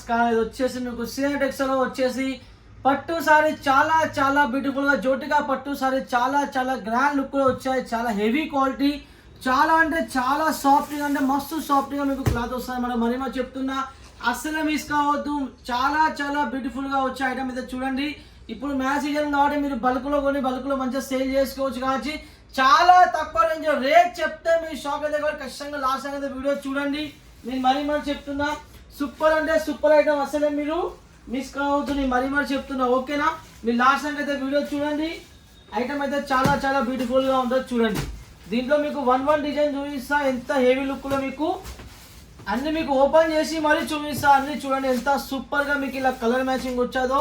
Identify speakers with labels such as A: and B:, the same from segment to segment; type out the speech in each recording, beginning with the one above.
A: నమస్కారం. ఇది వచ్చేసి మీకు సినటెక్స్లో వచ్చేసి పట్టు సారీ చాలా చాలా బ్యూటిఫుల్గా జోటిగా పట్టు సారీ చాలా చాలా గ్రాండ్ లుక్లో వచ్చాయి. చాలా హెవీ క్వాలిటీ, చాలా అంటే చాలా సాఫ్ట్గా అంటే మస్తు సాఫ్ట్గా మీకు క్లాత్ వస్తాయి. మనం మరీ చెప్తున్నా, అస్సలు మిస్ కావద్దు. చాలా చాలా బ్యూటిఫుల్గా వచ్చే ఐటమ్ అయితే చూడండి. ఇప్పుడు మ్యాచ్ సీజన్ కాబట్టి మీరు బల్క్లో కొని బల్క్లో మంచిగా సేల్ చేసుకోవచ్చు. కాబట్టి చాలా తక్కువ రేంజ్ రేట్ చెప్తే మీరు షాక్ అయితే కాబట్టి ఖచ్చితంగా లాస్ట్ అయితే వీడియో చూడండి. నేను మరీ చెప్తున్నా, సూపర్ అంటే సూపర్ ఐటమ్, అసలే మీరు మిస్ కావద్దు. నేను మరీ చెప్తున్నా, ఓకేనా? మీరు లాస్ట్ అయితే వీడియో చూడండి. ఐటమ్ అయితే చాలా చాలా బ్యూటిఫుల్గా ఉంటుంది చూడండి. దీంట్లో మీకు వన్ డిజైన్ చూపిస్తా, ఎంత హెవీ లుక్లో మీకు అన్ని మీకు ఓపెన్ చేసి మరీ చూపిస్తా. అన్ని చూడండి ఎంత సూపర్గా మీకు ఇలా కలర్ మ్యాచింగ్ వచ్చాదో.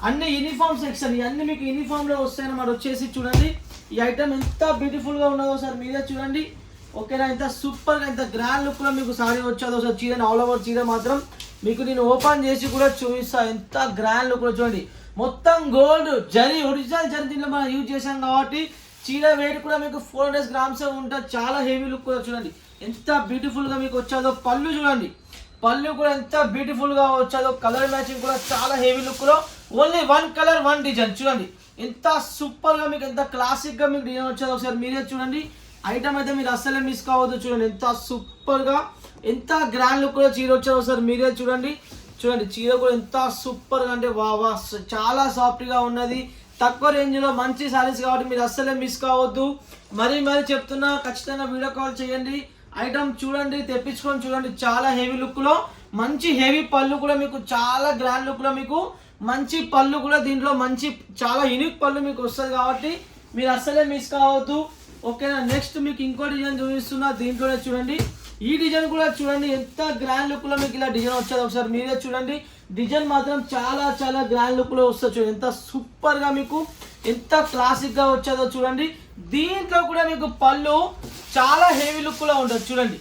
A: అన్ని యూనిఫామ్ సెక్షన్, ఇవన్నీ మీకు యూనిఫామ్లో వస్తాయన్నమాట. వచ్చేసి చూడండి ఈ ఐటమ్ ఎంత బ్యూటిఫుల్గా ఉన్నదో సార్ మీరే చూడండి, ఓకేనా? ఎంత సూపర్గా ఎంత గ్రాండ్ లుక్లో మీకు సారీ వచ్చాదో సార్. చీర ఆల్ ఓవర్ చీర మాత్రం మీకు నేను ఓపెన్ చేసి కూడా చూపిస్తా. ఎంత గ్రాండ్ లుక్లో చూడండి, మొత్తం గోల్డ్ జరీ, ఒరిజినల్ జరీ దీంట్లో మనం యూజ్ చేసాం కాబట్టి చీర వెయిట్ కూడా మీకు 400 గ్రామ్స్ ఉంటుంది. చాలా హెవీ లుక్ కూడా చూడండి ఎంత బ్యూటిఫుల్గా మీకు వచ్చాదో. పళ్ళు చూడండి, పళ్ళు కూడా ఎంత బ్యూటిఫుల్గా వచ్చాదో. కలర్ మ్యాచింగ్ కూడా చాలా హెవీ లుక్లో, only one colour one design చూడండి ఎంత సూపర్గా మీకు ఎంత క్లాసిక్గా మీకు డిజైన్ వచ్చాదో. ఒకసారి మీరే చూడండి. ఐటమ్ అయితే మీరు అస్సలే మిస్ కావద్దు. చూడండి ఎంత సూపర్గా ఎంత గ్రాండ్ లుక్లో చీర వచ్చాదో. ఒకసారి మీరే చూడండి. చూడండి చీర కూడా ఎంత సూపర్గా అంటే వా చాలా సాఫ్ట్గా ఉన్నది. తక్కువ రేంజ్లో మంచి శారీస్ కాబట్టి మీరు అస్సలే మిస్ కావద్దు. మరీ చెప్తున్నా, ఖచ్చితంగా వీడియో కాల్ చేయండి. ఐటమ్ చూడండి, తెప్పించుకొని చూడండి. చాలా హెవీ లుక్లో మంచి హెవీ పళ్ళు కూడా మీకు చాలా గ్రాండ్ లుక్లో మీకు మంచి పళ్ళు కూడా దీంట్లో మంచి చాలా యూనిక్ పళ్ళు మీకు వస్తుంది కాబట్టి మీరు అస్సలే మిస్ కావద్దు, ఓకేనా? నెక్స్ట్ మీకు ఇంకో డిజైన్ చూపిస్తున్నా. దీంట్లోనే చూడండి, ఈ డిజైన్ కూడా చూడండి ఎంత గ్రాండ్ లుక్లో మీకు ఇలా డిజైన్ వచ్చేది. ఒకసారి మీరే చూడండి. డిజైన్ మాత్రం చాలా చాలా గ్రాండ్ లుక్లో వస్తుంది. చూడండి ఎంత సూపర్గా మీకు ఎంత క్లాసిక్గా వచ్చేదో చూడండి. దీంట్లో కూడా మీకు పళ్ళు చాలా హెవీ లుక్లో ఉంటుంది చూడండి.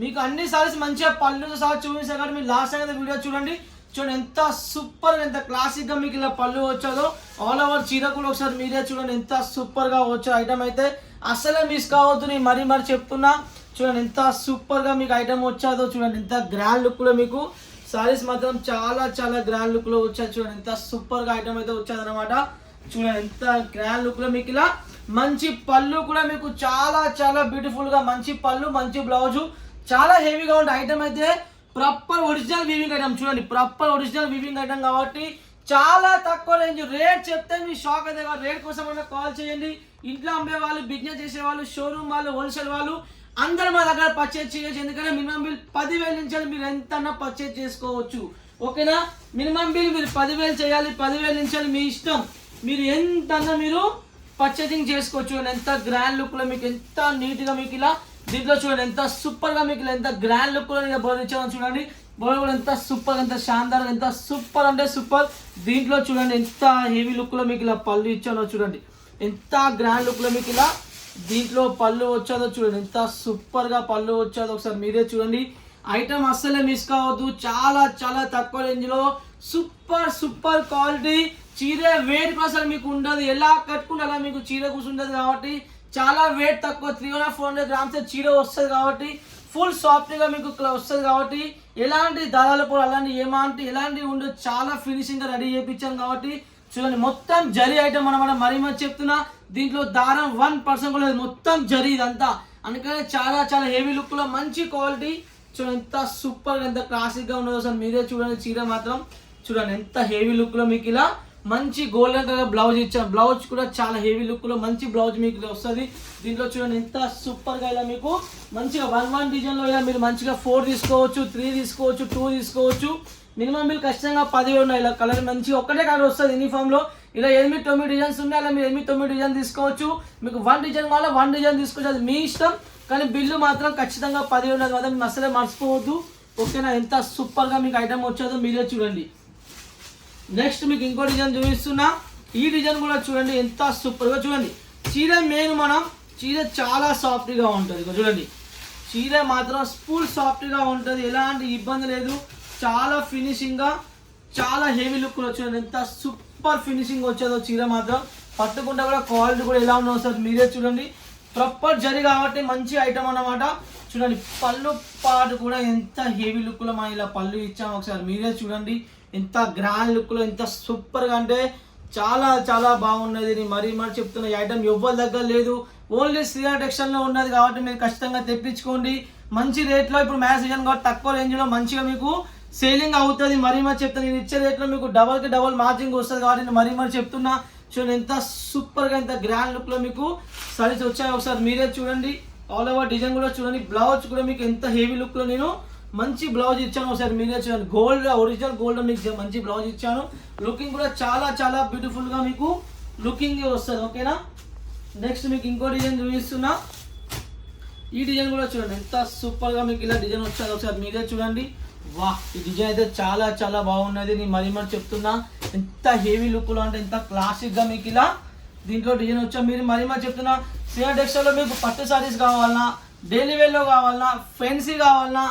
A: మీకు అన్ని సారీస్ మంచిగా పళ్ళు సహా చూపిస్తారు కాబట్టి మీరు లాస్ట్ అయితే వీడియో చూడండి. చూడండి ఎంత సూపర్గా ఎంత క్లాసిక్గా మీకు ఇలా పళ్ళు వచ్చాదో. ఆల్ ఓవర్ చీర కూడా ఒకసారి మీరే చూడండి ఎంత సూపర్గా వచ్చే ఐటమ్ అయితే అస్సలే మిస్ కావద్దు. నేను మరీ చెప్తున్నా, చూడండి ఎంత సూపర్గా మీకు ఐటమ్ వచ్చాదో. చూడండి ఎంత గ్రాండ్ లుక్లో మీకు సారీస్ మాత్రం చాలా చాలా గ్రాండ్ లుక్లో వచ్చాయి. చూడండి ఎంత సూపర్గా ఐటమ్ అయితే వచ్చాదన్నమాట. చూడండి ఎంత గ్రాండ్ లుక్లో మీకు ఇలా మంచి పళ్ళు కూడా మీకు చాలా చాలా బ్యూటిఫుల్గా మంచి పళ్ళు మంచి బ్లౌజు చాలా హెవీగా ఉండే ఐటమ్ అయితే ప్రాపర్ ఒరిజినల్ వీవింగ్ ఐటమ్. చూడండి ప్రాపర్ ఒరిజినల్ వీవింగ్ ఐటమ్ కాబట్టి చాలా తక్కువ రేంజ్. రేట్ చెప్తే మీ షాక్ అయితే కాదు. రేట్ కోసం అన్న కాల్ చేయండి. ఇంట్లో అమ్మే వాళ్ళు, బిజినెస్ చేసే వాళ్ళు, షోరూమ్ వాళ్ళు, హోల్సేల్ వాళ్ళు అందరూ మా దగ్గర పర్చేజ్ చేయొచ్చు. ఎందుకంటే మినిమం బిల్ 10,000 నుంచి మీరు ఎంత పర్చేజ్ చేసుకోవచ్చు, ఓకేనా? మినిమం బిల్ మీరు 10,000 చేయాలి. 10,000 నుంచి మీ ఇష్టం, మీరు ఎంత మీరు పర్చేజింగ్ చేసుకోవచ్చు. ఎంత గ్రాండ్ లుక్లో మీకు ఎంత నీట్గా మీకు ఇలా దీంట్లో చూడండి ఎంత సూపర్గా మీకు ఎంత గ్రాండ్ లుక్లో బోర్డు ఇచ్చాను. చూడండి బోర్డు కూడా ఎంత సూపర్, ఎంత శాందార్, ఎంత సూపర్ అంటే సూపర్. దీంట్లో చూడండి ఎంత హెవీ లుక్లో మీకు ఇలా పళ్ళు ఇచ్చానో. చూడండి ఎంత గ్రాండ్ లుక్లో మీకు ఇలా దీంట్లో పళ్ళు వచ్చాదో. చూడండి ఎంత సూపర్గా పళ్ళు వచ్చాదో. ఒకసారి మీరే చూడండి. ఐటమ్ అస్సలే మిస్ కావద్దు. చాలా చాలా తక్కువ రేంజ్లో సూపర్ సూపర్ క్వాలిటీ. చీర వెయిట్ అసలు మీకు ఉండదు, ఎలా కట్టుకుంటే అలా మీకు చీర కూర్చుంటుంది కాబట్టి చాలా వెయిట్ తక్కువ 300-400 గ్రామ్స్ చీర వస్తుంది కాబట్టి ఫుల్ సాఫ్ట్గా మీకు వస్తుంది కాబట్టి ఎలాంటి దారాల కూడా అలాంటి ఎలాంటి ఉండదు. చాలా ఫినిషింగ్గా రెడీ చేయించాను కాబట్టి చూడండి మొత్తం జరీ ఐటమ్ అనమాట. మరీ చెప్తున్నా, దీంట్లో దారం 1% కూడా లేదు, మొత్తం జరీ ఇదంతా. అందుకనే చాలా చాలా హెవీ లుక్లో మంచి క్వాలిటీ. చూడండి ఎంత సూపర్గా ఎంత క్లాసిక్గా ఉన్నదో. అసలు మీరే చూడండి. చీర మాత్రం చూడండి ఎంత హెవీ లుక్లో మీకు ఇలా మంచి గోల్డెన్ కలర్ బ్లౌజ్ ఇచ్చాను. బ్లౌజ్ కూడా చాలా హెవీ లుక్లో మంచి బ్లౌజ్ మీకు వస్తుంది. దీంట్లో చూడండి ఎంత సూపర్గా ఇలా మీకు మంచిగా వన్ డిజైన్లో ఇలా మీరు మంచిగా 4 తీసుకోవచ్చు, 3 తీసుకోవచ్చు, 2 తీసుకోవచ్చు. మినిమం బిల్ ఖచ్చితంగా 10 ఉన్నాయి. ఇలా కలర్ మంచి ఒక్కటే కలర్ వస్తుంది యూనిఫామ్లో. ఇలా 8-9 డిజైన్స్ ఉన్నాయి. అలా మీరు 8-9 డిజైన్ తీసుకోవచ్చు. మీకు 1 డిజైన్ కావాలా 1 డిజైన్ తీసుకోవచ్చు, అది మీ ఇష్టం. కానీ బిల్లు మాత్రం ఖచ్చితంగా 10 ఉన్నది మాత్రం మీరు అసలే మర్చిపోవద్దు, ఓకేనా? ఎంత సూపర్గా మీకు ఐటమ్ వచ్చేదో మీరే చూడండి. నెక్స్ట్ మీకు ఇంకో డిజైన్ చూపిస్తున్నా. ఈ డిజైన్ కూడా చూడండి ఎంత సూపర్గా. చూడండి చీర మెయిన్ చీర చాలా సాఫ్ట్గా ఉంటుంది. చూడండి చీర మాత్రం ఫుల్ సాఫ్ట్గా ఉంటుంది, ఎలాంటి ఇబ్బంది లేదు. చాలా ఫినిషింగ్గా చాలా హెవీ లుక్ వచ్చేది. ఎంత సూపర్ ఫినిషింగ్ వచ్చేదో చీర మాత్రం. పట్టుకుంటే కూడా క్వాలిటీ కూడా ఎలా ఉన్నదో సార్ మీరే చూడండి. ప్రాపర్ జరీ కాబట్టి మంచి ఐటమ్ అన్నమాట. చూడండి పళ్ళు పాటు కూడా ఎంత హెవీ లుక్లో మనం ఇలా పళ్ళు ఇచ్చాము. ఒకసారి మీరే చూడండి ఎంత గ్రాండ్ లుక్లో ఎంత సూపర్గా అంటే చాలా చాలా బాగున్నది. నేను మరీ చెప్తున్న ఈ ఐటమ్ ఎవ్వరి దగ్గర లేదు, ఓన్లీ శ్రీయా టెక్స్టైల్లో ఉన్నది కాబట్టి మీరు ఖచ్చితంగా తెప్పించుకోండి. మంచి రేట్లో ఇప్పుడు మ్యారేజ్ సీజన్ కాబట్టి తక్కువ రేంజ్లో మంచిగా మీకు సేలింగ్ అవుతుంది. మరీ చెప్తాను నేను ఇచ్చే రేట్లో మీకు డబల్కి డబల్ మార్జింగ్ వస్తుంది కాబట్టి నేను మరీ చెప్తున్నా. చూడండి ఎంత సూపర్గా ఎంత గ్రాండ్ లుక్లో మీకు సారీస్ వచ్చాయి. ఒకసారి మీరే చూడండి ఆల్ ఓవర్ డిజైన్ కూడా చూడండి. బ్లౌజ్ కూడా మీకు ఎంత హెవీ లుక్లో నేను మంచి బ్లౌజ్ ఇచ్చాను. ఒకసారి మీరే చూడండి గోల్డ్ ఒరిజినల్ గోల్డ్ మీకు మంచి బ్లౌజ్ ఇచ్చాను. లుకింగ్ కూడా చాలా చాలా బ్యూటిఫుల్గా మీకు లుకింగ్ వస్తుంది. ఓకేనా. నెక్స్ట్ మీకు ఇంకో డిజైన్ చూపిస్తున్నా. ఈ డిజైన్ కూడా చూడండి ఎంత సూపర్గా మీకు ఇలా డిజైన్ వచ్చాది. ఒకసారి మీరే చూడండి. వాహ్ ఈ డిజైన్ అయితే చాలా చాలా బాగున్నది. నేను మరీ చెప్తున్నా ఎంత హెవీ లుక్లో అంటే ఎంత క్లాసిక్గా మీకు ఇలా దీంట్లో డిజైన్ వచ్చా. మీరు మరీ చెప్తున్నా శ్రీయా టెక్స్టైల్లో మీకు పట్టు సారీస్ కావాలన్నా, డైలీ వేర్లో కావాలన్నా, ఫెన్సీ కావాలన్నా,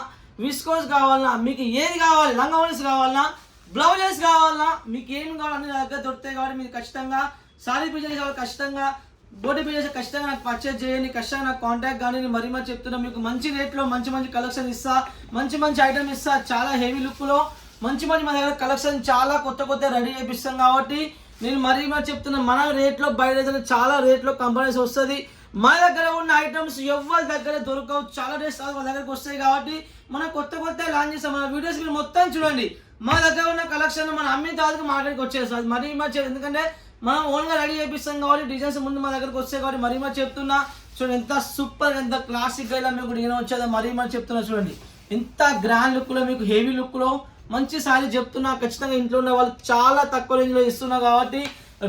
A: విస్కోస్ కావాలన్నా, మీకు ఏది కావాలి, లంగావోణీస్ కావాలన్నా, బ్లౌజెస్ కావాలన్నా, మీకు ఏం కావాలని నా దగ్గర దొరుకుతాయి కాబట్టి మీరు ఖచ్చితంగా సారీ బిజినెస్ కావాలి, ఖచ్చితంగా బోటీ బిజినెస్ ఖచ్చితంగా నాకు పర్చేజ్ చేయండి, ఖచ్చితంగా నాకు కాంటాక్ట్ కానీ. నేను మరీ చెప్తున్నా మీకు మంచి రేట్లో మంచి మంచి కలెక్షన్ ఇస్తా, మంచి మంచి ఐటమ్ ఇస్తా, చాలా హెవీ లుక్లో మంచి మంచి మా దగ్గర కలెక్షన్ చాలా కొత్త కొత్త రెడీ చేపిస్తాం కాబట్టి నేను మరీ చెప్తున్నా మన రేట్లో బయట చాలా రేట్లో కంపెనీస్ వస్తుంది. మా దగ్గర ఉన్న ఐటమ్స్ ఎవరి దగ్గర దొరకవు, చాలా డేస్ మా దగ్గరకు వస్తాయి కాబట్టి మనం కొత్త కొత్త లాంచ్ చేస్తాం. మన వీడియోస్ మీరు మొత్తం చూడండి. మా దగ్గర ఉన్న కలెక్షన్ మనం అమ్మిన తర్వాత మార్కెట్కి వచ్చేస్తుంది. మరీ ఎందుకంటే మనం ఓన్గా రెడీ చేపిస్తాం కాబట్టి డిజైన్స్ ముందు మా దగ్గరకు వస్తాయి కాబట్టి మరీ చెప్తున్నా. చూడండి ఎంత సూపర్ ఎంత క్లాసిక్గా ఇలా మీకు డిజైన్ వచ్చేదో మరీ చెప్తున్నా. చూడండి ఎంత గ్రాండ్ లుక్లో మీకు హెవీ లుక్లో మంచి సారీ చెప్తున్నా. ఖచ్చితంగా ఇంట్లో ఉన్న వాళ్ళు చాలా తక్కువ రేంజ్లో ఇస్తున్నా కాబట్టి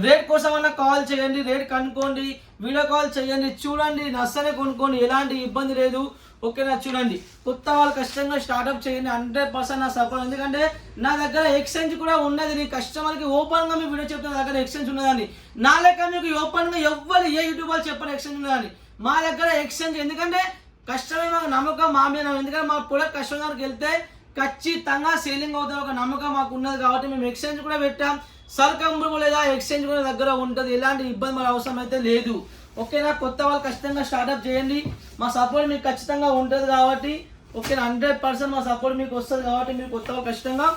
A: రేట్ కోసం అన్నా కాల్ చేయండి, రేట్ కనుక్కోండి, వీడియో కాల్ చేయండి, చూడండి, నచ్చనే కొనుక్కోండి, ఎలాంటి ఇబ్బంది లేదు. ఓకేనా. చూడండి కొత్త వాళ్ళు ఖచ్చితంగా స్టార్ట్అప్ చేయండి. 100% నా సపోర్ట్. ఎందుకంటే నా దగ్గర ఎక్స్చేంజ్ కూడా ఉన్నది. నీ కస్టమర్కి ఓపెన్గా మీ వీడియో చెప్తున్న దగ్గర ఎక్స్చేంజ్ ఉన్నదండి. నా లెక్క మీకు ఓపెన్గా ఎవ్వరు ఏ యూట్యూబ్ వాళ్ళు చెప్పని ఎక్స్చేంజ్ ఉన్నదండి. మా దగ్గర ఎక్స్చేంజ్ ఎందుకంటే కస్టమర్ మాకు నమ్మకం మా మీద. ఎందుకంటే మా ప్రొడక్ట్ కస్టమర్కి వెళ్తే ఖచ్చితంగా సేలింగ్ అవుతుంది ఒక నమ్మకం మాకు ఉన్నది కాబట్టి మేము ఎక్స్చేంజ్ కూడా పెట్టాం. సర్కంబుల్ లేదా ఎక్స్చేంజ్ కూడా దగ్గర ఉంటుంది. ఎలాంటి ఇబ్బంది మన అవసరం అయితే లేదు. ఓకేనా. కొత్త వాళ్ళు ఖచ్చితంగా స్టార్ట్అప్ చేయండి. మా సపోర్ట్ మీకు ఖచ్చితంగా ఉంటుంది కాబట్టి ఓకేనా. 100% మా సపోర్ట్ మీకు వస్తుంది కాబట్టి మీరు కొత్త వాళ్ళు ఖచ్చితంగా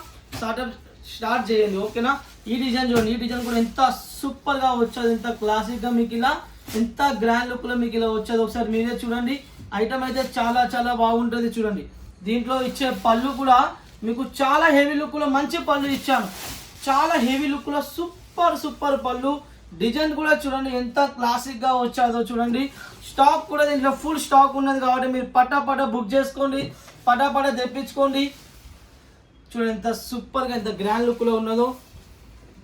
A: స్టార్ట్ చేయండి. ఓకేనా. ఈ డిజైన్ చూడండి. ఈ డిజైన్ కూడా ఎంత సూపర్గా వచ్చేది, ఎంత క్లాసిక్గా మీకు ఇలా ఎంత గ్రాండ్ లుక్లో మీకు ఇలా వచ్చేది. ఒకసారి మీరే చూడండి. ఐటమ్ అయితే చాలా చాలా బాగుంటుంది. చూడండి దీంట్లో ఇచ్చే పళ్ళు కూడా మీకు చాలా హెవీ లుక్లో మంచి పళ్ళు ఇచ్చాను. చాలా హెవీ లుక్లో సూపర్ సూపర్ పళ్ళు. డిజైన్ కూడా చూడండి ఎంత క్లాసిక్గా వచ్చాదో చూడండి. స్టాక్ కూడా దీంట్లో ఫుల్ స్టాక్ ఉన్నది కాబట్టి మీరు పటాపట బుక్ చేసుకోండి, పటాపట తెప్పించుకోండి. చూడండి ఎంత సూపర్గా ఎంత గ్రాండ్ లుక్లో ఉన్నదో.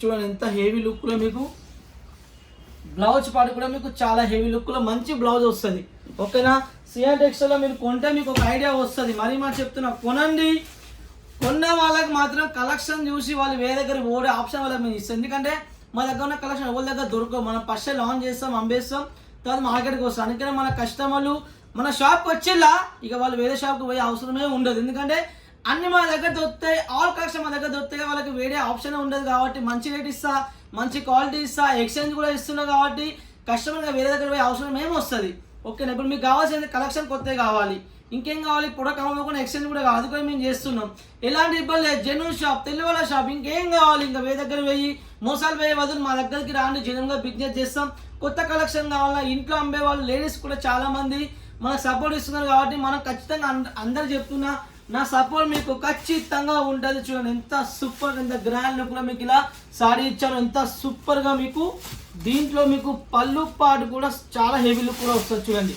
A: చూడండి ఎంత హెవీ లుక్లో మీకు బ్లౌజ్ పాటు కూడా మీకు చాలా హెవీ లుక్లో మంచి బ్లౌజ్ వస్తుంది. ఓకేనా. శ్రీయా టెక్స్టైల్లో మీరు కొంటే మీకు ఒక ఐడియా వస్తుంది. మరీ చెప్తున్నా కొనండి. కొన్న వాళ్ళకి మాత్రం కలెక్షన్ చూసి వాళ్ళు వేరే దగ్గర ఓడే ఆప్షన్ వాళ్ళకి మేము ఇస్తాం. ఎందుకంటే మా దగ్గర ఉన్న కలెక్షన్ ఎవరి దగ్గర దొరకవు. మనం ఫస్ట్ లాంచ్ చేస్తాం, అమ్మేస్తాం, తర్వాత మార్కెట్కి వస్తాం. అందుకనే మన కస్టమర్లు మన షాప్కి వచ్చేలా ఇక వాళ్ళు వేరే షాప్కి పోయే అవసరమే ఉండదు. ఎందుకంటే అన్ని మా దగ్గర దొరుకుతాయి, ఆల్ కలెక్షన్ మా దగ్గర దొరుకుతాయి. వాళ్ళకి వేరే ఆప్షన్ ఉండదు కాబట్టి మంచి రేట్ ఇస్తా, మంచి క్వాలిటీ ఇస్తా, ఎక్స్చేంజ్ కూడా ఇస్తున్నా కాబట్టి కస్టమర్గా వేరే దగ్గర పోయే అవసరం ఏమి వస్తుంది. ఓకేనా. ఇప్పుడు మీకు కావాల్సింది కలెక్షన్ కొత్తగా కావాలి, ఇంకేం కావాలి, ప్రొడక్ట్ అవ్వకుండా ఎక్స్చేంజ్ కూడా కాదు. అందుకని మేము చేస్తున్నాం. ఎలాంటి ఇబ్బంది లేదు. జెన్యూన్ షాప్, తెలుగు వాళ్ళ షాప్. ఇంకేం కావాలి, ఇంకా వేరే దగ్గర పోయి మోసాలు పోయే బదులు మా దగ్గరికి రాండి, జెన్యూన్గా బిజినెస్ చేస్తాం. కొత్త కలెక్షన్ కావాలన్నా ఇంట్లో అమ్మే వాళ్ళు లేడీస్ కూడా చాలా మంది మనకు సపోర్ట్ ఇస్తున్నారు కాబట్టి మనం ఖచ్చితంగా అందరు చెప్తున్నా నా సపోర్ట్ మీకు ఖచ్చితంగా ఉంటుంది. చూడండి ఎంత సూపర్ ఎంత గ్రాండ్ లుక్లో మీకు ఇలా సారీ ఇచ్చాను. ఎంత సూపర్గా మీకు దీంట్లో మీకు పళ్ళు పాటు కూడా చాలా హెవీ లుక్ కూడా వస్తుంది. చూడండి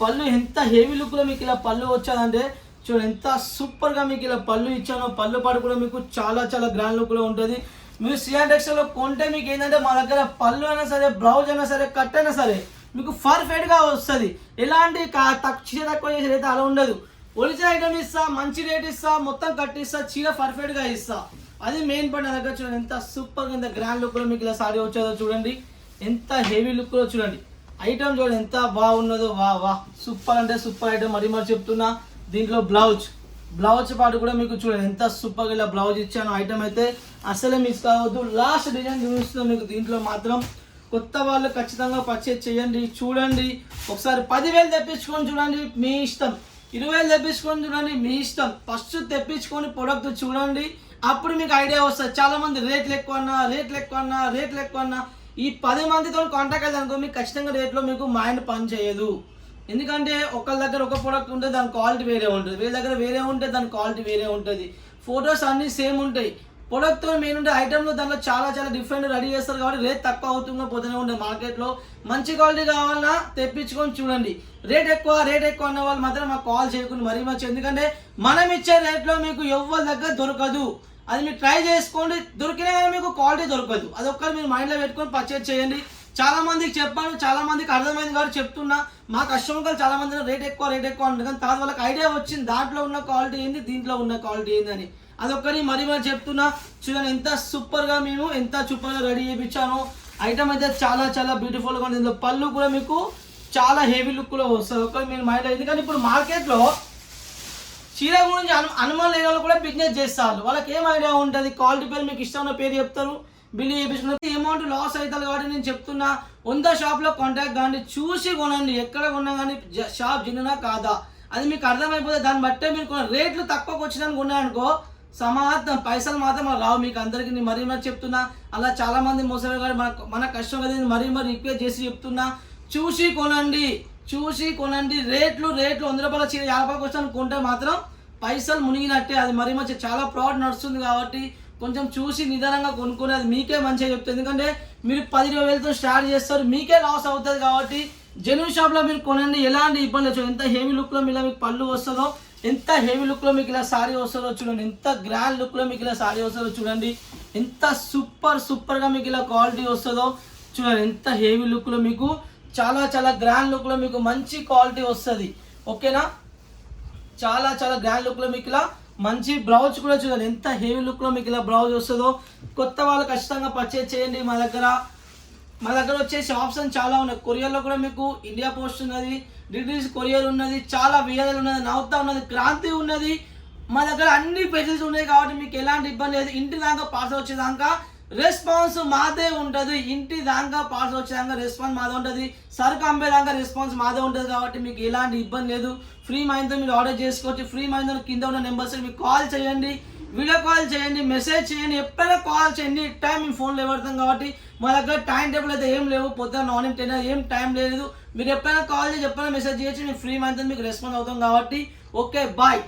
A: పళ్ళు ఎంత హెవీ లుక్లో మీకు ఇలా పళ్ళు వచ్చాదంటే చూడండి ఎంత సూపర్గా మీకు ఇలా పళ్ళు ఇచ్చాను. పళ్ళు పాటు కూడా మీకు చాలా చాలా గ్రాండ్ లుక్లో ఉంటుంది. మీరు శ్రీయా టెక్స్టైల్లో కొంటే మీకు ఏంటంటే మా దగ్గర పళ్ళు అయినా సరే, బ్లౌజ్ అయినా సరే, కట్ అయినా సరే మీకు పర్ఫెక్ట్గా వస్తుంది. ఎలాంటి తక్కువ చేసే రేట్ అలా ఉండదు. ఒరిజినల్ ఐటమ్ ఇస్తా, మంచి రేట్ ఇస్తా, మొత్తం కట్టిస్తా, చీర పర్ఫెక్ట్గా ఇస్తా. అది మెయిన్ పాయింట్. నా దగ్గర చూడండి ఎంత సూపర్గా ఎంత గ్రాండ్ లుక్లో మీకు ఇలా సారీ వచ్చేదో చూడండి. ఎంత హెవీ లుక్లో చూడండి. ఐటమ్ చూడండి ఎంత బాగున్నదో. వా సూపర్ అంటే సూపర్ ఐటమ్. మరి చెప్తున్నా. దీంట్లో బ్లౌజ్ పాటు కూడా మీకు చూడండి ఎంత సూపర్గా ఇలా బ్లౌజ్ ఇచ్చాను. ఐటమ్ అయితే అసలే మిస్ కావద్దు. లాస్ట్ డిజైన్ చూపిస్తున్నాం మీకు. దీంట్లో మాత్రం కొత్త వాళ్ళు ఖచ్చితంగా పర్చేజ్ చేయండి. చూడండి ఒకసారి 10,000 తెప్పించుకొని చూడండి, మీ ఇష్టం. 20,000 తెప్పించుకొని చూడండి, మీ ఇష్టం. ఫస్ట్ తెప్పించుకొని ప్రొడక్ట్ చూడండి, అప్పుడు మీకు ఐడియా వస్తుంది. చాలా మంది రేట్లు ఎక్కువ అన్నా ఈ 10 మందితో కాంటాక్ట్ అయితే అనుకో, మీకు ఖచ్చితంగా రేట్లో మీకు మైండ్ పని చేయదు. ఎందుకంటే ఒకళ్ళ దగ్గర ఒక ప్రోడక్ట్ ఉంటుంది, దాని క్వాలిటీ వేరే ఉంటుంది, వేరే దగ్గర వేరే ఉంటుంది, దాని క్వాలిటీ వేరే ఉంటుంది. ఫొటోస్ అన్నీ సేమ్ ఉంటాయి. ప్రొడక్ట్తో మెయిన్ ఉంటే ఐటెంలో దాంట్లో చాలా డిఫరెంట్ రెడీ చేస్తారు కాబట్టి రేట్ తక్కువ అవుతుందో పోతూనే ఉంటుంది. మార్కెట్లో మంచి క్వాలిటీ కావాలన్నా తెప్పించుకొని చూడండి. రేట్ ఎక్కువ అన్న వాళ్ళు మాత్రం మాకు కాల్ చేయకుండా మరీ మంచి, ఎందుకంటే మనం ఇచ్చే రేట్లో మీకు ఎవరి దగ్గర దొరకదు. అది మీరు ట్రై చేసుకోండి, దొరికినా కానీ మీకు క్వాలిటీ దొరకదు. అది ఒక్కరు మీరు మైండ్లో పెట్టుకొని పర్చేజ్ చేయండి. చాలా మందికి చెప్పాను, చాలా మందికి అర్థమైంది కాబట్టి చెప్తున్నా. మా కస్టమర్లు చాలా మంది రేట్ ఎక్కువ అంటారు, కానీ తర్వాత వాళ్ళకి ఐడియా వచ్చింది దాంట్లో ఉన్న క్వాలిటీ ఏంది, దీంట్లో ఉన్న క్వాలిటీ ఏంది అని. అదొక్కరి మరీ చెప్తున్నా. చూడండి ఎంత సూపర్గా మేము ఎంత సూపర్గా రెడీ చేయించాను. ఐటమ్ అయితే చాలా బ్యూటిఫుల్గా ఉంది. ఇందులో పళ్ళు కూడా మీకు చాలా హెవీ లుక్లో వస్తుంది. ఒకరి మీరు మైండ్, ఎందుకంటే ఇప్పుడు మార్కెట్లో చీర గురించి అనుమానం లేని వాళ్ళు కూడా బిజినెస్ చేస్తారు. వాళ్ళకి ఏం ఐడియా ఉంటుంది, క్వాలిటీ పేరు మీకు ఇష్టమైన పేరు చెప్తారు, బిల్లు చేయించుకున్నారు, అమౌంట్ లాస్ అవుతుంది కాబట్టి నేను చెప్తున్నా 100 షాప్లో కాంటాక్ట్ కానీ చూసి కొనండి. ఎక్కడ కొన్నా కానీ షాప్ జిన్ననా కాదా అది మీకు అర్థమైపోతుంది. దాన్ని బట్టే మీరు కొన్న రేట్లు తక్కువకి వచ్చినానికి ఉన్నాయనుకో సమాధానం పైసలు మాత్రం రావు మీకు అందరికీ. నేను మరీ చెప్తున్నా. అలా చాలా మంది మోసమే కానీ మన కస్టమర్ మరీ రిక్వెస్ట్ చేసి చెప్తున్నా, చూసి కొనండి. రేట్లు 100 రూపాయల చీర 50 రూపాయలకు వచ్చాను కొంటే మాత్రం పైసలు మునిగినట్టే. అది మరీ చాలా ప్రాడ్ నడుస్తుంది కాబట్టి కొంచెం చూసి నిదానంగా కొనుక్కొని అది మీకే మంచిగా చెప్తుంది. ఎందుకంటే మీరు 10-20 వేలతో స్టార్ట్ చేస్తారు, మీకే లాస్ అవుతుంది. కాబట్టి జెన్యూన్ షాప్లో మీరు కొనండి, ఎలాంటి ఇబ్బంది వచ్చి ఎంత హెవీ లుక్లో మీలా మీకు పళ్ళు వస్తుందో, ఎంత హెవీ లుక్లో మీకు ఇలా సారీ వస్తుందో చూడండి, ఎంత గ్రాండ్ లుక్లో మీకు ఇలా సారీ వస్తుందో చూడండి, ఎంత సూపర్గా మీకు ఇలా క్వాలిటీ వస్తుందో చూడండి, ఎంత హెవీ లుక్లో మీకు చాలా గ్రాండ్ లుక్లో మీకు మంచి క్వాలిటీ వస్తుంది. ఓకేనా, చాలా గ్రాండ్ లుక్లో మీకు ఇలా మంచి బ్లౌజ్ కూడా చూడండి, ఎంత హెవీ లుక్లో మీకు ఇలా బ్లౌజ్ వస్తుందో. కొత్త వాళ్ళు ఖచ్చితంగా పర్చేజ్ చేయండి. మా దగ్గర వచ్చేసి ఆప్షన్ చాలా ఉన్నాయి. కొరియర్లో కూడా మీకు ఇండియా పోస్ట్ ఉన్నది, డిటీస్ కొరియర్ ఉన్నది, చాలా విఆర్ఎల్ ఉన్నది, నౌతా ఉన్నది, క్రాంతి ఉన్నది. మా దగ్గర అన్ని పేజెస్ ఉన్నాయి కాబట్టి మీకు ఎలాంటి ఇబ్బంది లేదు. ఇంటి దాకా పార్సల్ వచ్చేదాకా రెస్పాన్స్ మాదే ఉంటుంది. ఇంటి దాకా పార్సల్ వచ్చేదాకా రెస్పాన్స్ మాదే ఉంటుంది. సరుకు అమ్మేదాకా రెస్పాన్స్ మాదే ఉంటుంది. కాబట్టి మీకు ఎలాంటి ఇబ్బంది లేదు. ఫ్రీ మైండ్తో మీరు ఆర్డర్ చేసుకోవచ్చు. ఫ్రీ మైండ్తో కింద ఉన్న నెంబర్స్ మీకు కాల్ చేయండి, వీడియో కాల్ చేయండి, మెసేజ్ చేయండి, ఎప్పుడైనా కాల్ చేయండి. టైం మేము ఫోన్లో పెడతాం కాబట్టి మా దగ్గర టైం టేబుల్ అయితే ఏం లేవు. పొద్దున్న మార్నింగ్ 10 ఏం టైం లేదు. మీరు ఎప్పుడైనా కాల్ చేసి ఎప్పుడైనా మెసేజ్ చేయొచ్చు. మేము ఫ్రీ మైండ్తో మీకు రెస్పాన్స్ అవుతాం కాబట్టి. Okay, bye.